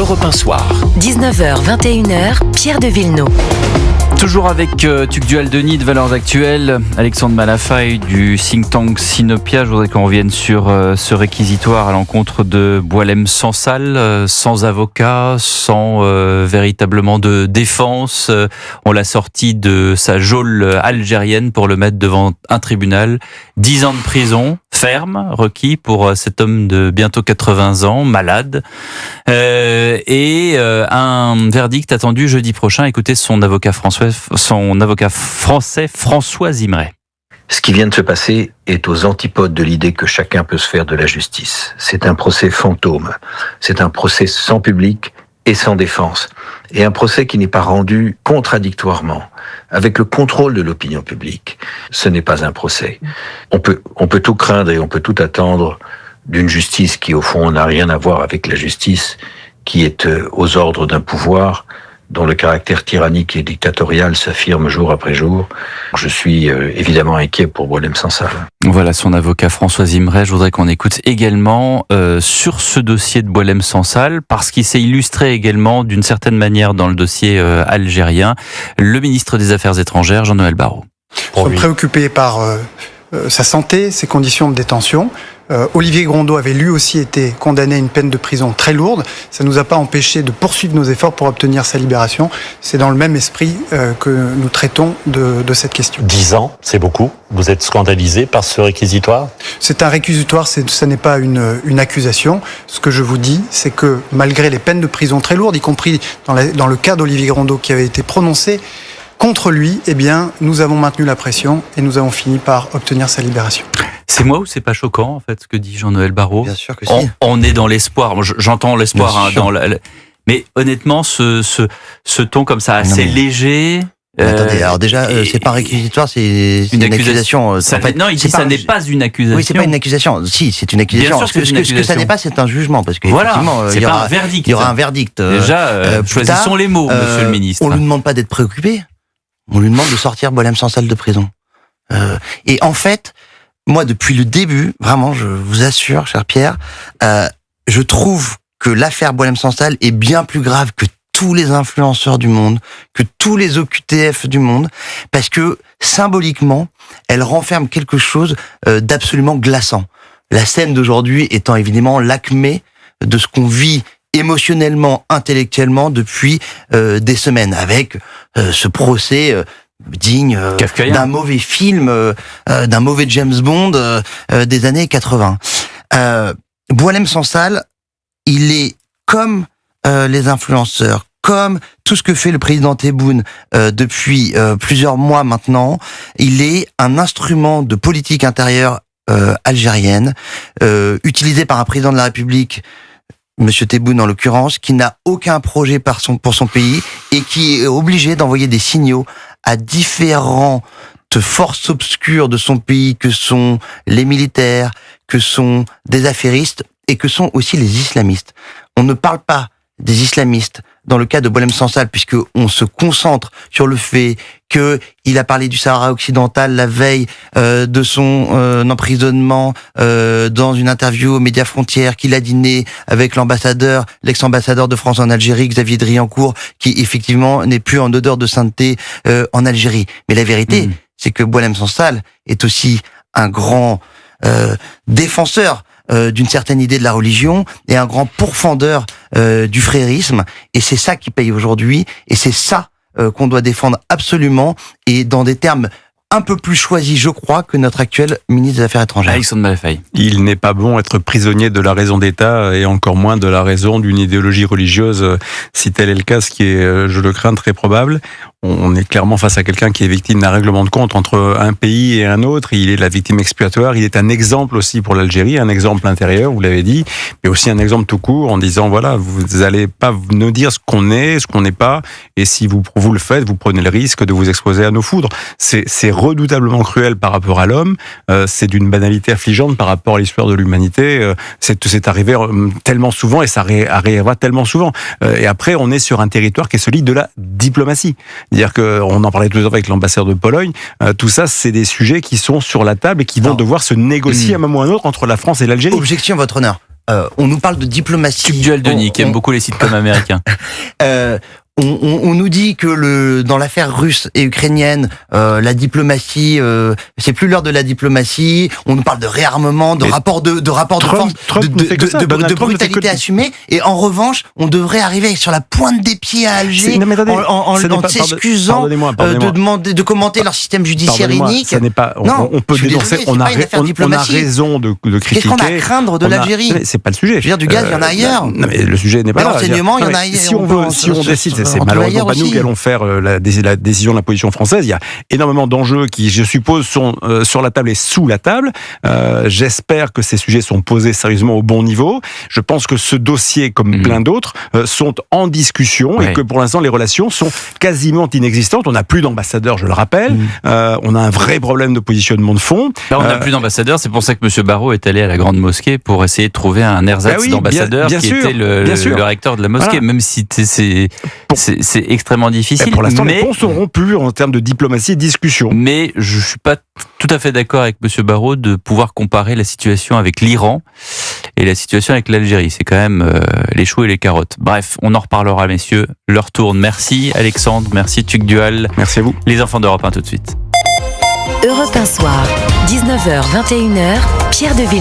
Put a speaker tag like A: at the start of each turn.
A: Europe 1 Soir.
B: 19h, 21h, Pierre de Villeneuve.
C: Toujours avec Tugdual Denis de Valeurs Actuelles, Alexandre Malafaye du think tank Sinopia. Je voudrais qu'on revienne sur ce réquisitoire à l'encontre de Boualem Sansal, sans avocat, sans véritablement de défense. On l'a sorti de sa geôle algérienne pour le mettre devant un tribunal. 10 ans de prison ferme requis pour cet homme de bientôt 80 ans, malade. Et un verdict attendu jeudi prochain. Écoutez son avocat français François Zimret.
D: Ce qui vient de se passer est aux antipodes de l'idée que chacun peut se faire de la justice. C'est un procès fantôme. C'est un procès sans public et sans défense. Et un procès qui n'est pas rendu contradictoirement, avec le contrôle de l'opinion publique. Ce n'est pas un procès. On peut tout craindre et on peut tout attendre d'une justice qui, au fond, n'a rien à voir avec la justice qui est aux ordres d'un pouvoir dont le caractère tyrannique et dictatorial s'affirme jour après jour. Je suis évidemment inquiet pour Boualem Sansal.
C: Voilà son avocat François Zimret. Je voudrais qu'on écoute également sur ce dossier de Boualem Sansal, parce qu'il s'est illustré également d'une certaine manière dans le dossier algérien, le ministre des Affaires étrangères, Jean-Noël Barrot.
E: Nous sommes préoccupés par sa santé, ses conditions de détention. Olivier Grondeau avait lui aussi été condamné à une peine de prison très lourde. Ça ne nous a pas empêché de poursuivre nos efforts pour obtenir sa libération. C'est dans le même esprit que nous traitons de cette question.
F: 10 ans, c'est beaucoup. Vous êtes scandalisé par ce réquisitoire ?
E: C'est un réquisitoire, ce n'est pas une accusation. Ce que je vous dis, c'est que malgré les peines de prison très lourdes, y compris dans le cas d'Olivier Grondeau qui avait été prononcé contre lui, eh bien, nous avons maintenu la pression et nous avons fini par obtenir sa libération.
C: C'est moi ou c'est pas choquant, en fait, ce que dit Jean-Noël Barrot ?
G: Bien sûr que si.
C: On est dans l'espoir. J'entends l'espoir. Mais honnêtement, ce ton comme ça, assez léger...
G: Attendez, alors déjà, c'est pas un réquisitoire, c'est une accusation.
C: Non, il dit ça n'est pas une accusation.
G: Oui, c'est pas une accusation. Si, c'est une accusation.
C: Bien sûr que
G: ce que ça n'est pas, c'est un jugement, parce que effectivement,
C: c'est pas un verdict.
G: Il y aura un verdict.
C: Déjà, choisissons les mots, Monsieur le Ministre.
G: On lui demande pas d'être préoccupé. On lui demande de sortir Boualem Sansal de prison. Et en fait, moi, depuis le début, vraiment, je vous assure, cher Pierre, je trouve que l'affaire Boualem Sansal est bien plus grave que tous les influenceurs du monde, que tous les OQTF du monde, parce que symboliquement, elle renferme quelque chose d'absolument glaçant. La scène d'aujourd'hui étant évidemment l'acmé de ce qu'on vit émotionnellement, intellectuellement depuis des semaines, avec ce procès digne d'un mauvais film, d'un mauvais James Bond des années 80. Boualem Sansal, il est comme les influenceurs, comme tout ce que fait le président Tebboune depuis plusieurs mois maintenant. Il est un instrument de politique intérieure algérienne, utilisé par un président de la République, Monsieur Tebboune en l'occurrence, qui n'a aucun projet pour son pays et qui est obligé d'envoyer des signaux à différentes forces obscures de son pays, que sont les militaires, que sont des affairistes et que sont aussi les islamistes. On ne parle pas des islamistes dans le cas de Boualem Sansal, puisque on se concentre sur le fait qu'il a parlé du Sahara occidental la veille de son emprisonnement dans une interview aux Médias Frontières, qu'il a dîné avec l'ex-ambassadeur de France en Algérie, Xavier Driancourt, qui effectivement n'est plus en odeur de sainteté en Algérie. Mais la vérité, c'est que Boualem Sansal est aussi un grand défenseur d'une certaine idée de la religion et un grand pourfendeur du frérisme, et c'est ça qui paye aujourd'hui, et c'est ça qu'on doit défendre absolument, et dans des termes un peu plus choisis, je crois, que notre actuel ministre des Affaires étrangères.
C: Alexandre Malafaye.
H: Il n'est pas bon être prisonnier de la raison d'État, et encore moins de la raison d'une idéologie religieuse, si tel est le cas, ce qui est, je le crains, très probable. On est clairement face à quelqu'un qui est victime d'un règlement de compte entre un pays et un autre. Il est la victime expiatoire. Il est un exemple aussi pour l'Algérie, un exemple intérieur, vous l'avez dit, mais aussi un exemple tout court en disant, voilà, vous n'allez pas nous dire ce qu'on est, ce qu'on n'est pas, et si vous le faites, vous prenez le risque de vous exposer à nos foudres. C'est redoutablement cruel par rapport à l'homme. C'est d'une banalité affligeante par rapport à l'histoire de l'humanité. C'est arrivé tellement souvent, et ça arrivera tellement souvent. Et après, on est sur un territoire qui est celui de la diplomatie. C'est-à-dire qu'on en parlait tout à l'heure avec l'ambassadeur de Pologne, tout ça, c'est des sujets qui sont sur la table et qui vont devoir se négocier à un moment ou à un autre entre la France et l'Algérie.
G: Objection, votre honneur. on nous parle de diplomatie.
C: Tugdual Denis, qui aime beaucoup les sitcoms américains.
G: On nous dit que dans l'affaire russe et ukrainienne, la diplomatie, c'est plus l'heure de la diplomatie. On nous parle de réarmement, de rapport de force, de brutalité assumée. Et en revanche, on devrait arriver sur la pointe des pieds à Alger en s'excusant de commenter leur système judiciaire inique.
H: Ça n'est pas. On peut dénoncer. On a raison de critiquer.
G: Qu'est-ce qu'on a à craindre de l'Algérie ?
H: C'est pas le sujet.
G: Je veux dire, du gaz, il y en a ailleurs.
H: Non, mais le sujet n'est pas là.
G: L'enseignement, il y en a ailleurs.
H: Si on décide, c'est malheureusement pas nous qui allons faire la décision de la position française. Il y a énormément d'enjeux qui, je suppose, sont sur la table et sous la table. J'espère que ces sujets sont posés sérieusement au bon niveau. Je pense que ce dossier, comme plein d'autres, sont en discussion et que pour l'instant, les relations sont quasiment inexistantes. On n'a plus d'ambassadeur, je le rappelle. On a un vrai problème de positionnement de fond.
C: Là, on n'a plus d'ambassadeur. C'est pour ça que M. Barrot est allé à la Grande Mosquée pour essayer de trouver un ersatz d'ambassadeur qui était le recteur de la mosquée, même si c'est extrêmement difficile.
H: Pour l'instant, les ponts sont rompus en termes de diplomatie et de discussion.
C: Mais je suis pas tout à fait d'accord avec M. Barrot de pouvoir comparer la situation avec l'Iran et la situation avec l'Algérie. C'est quand même les choux et les carottes. Bref, on en reparlera, messieurs. L'heure tourne. Merci Alexandre, merci Tugdual.
H: Merci à vous.
C: Les enfants d'Europe 1 tout de suite.
B: Europe 1 soir, 19h, 21h, Pierre de Villeneuve.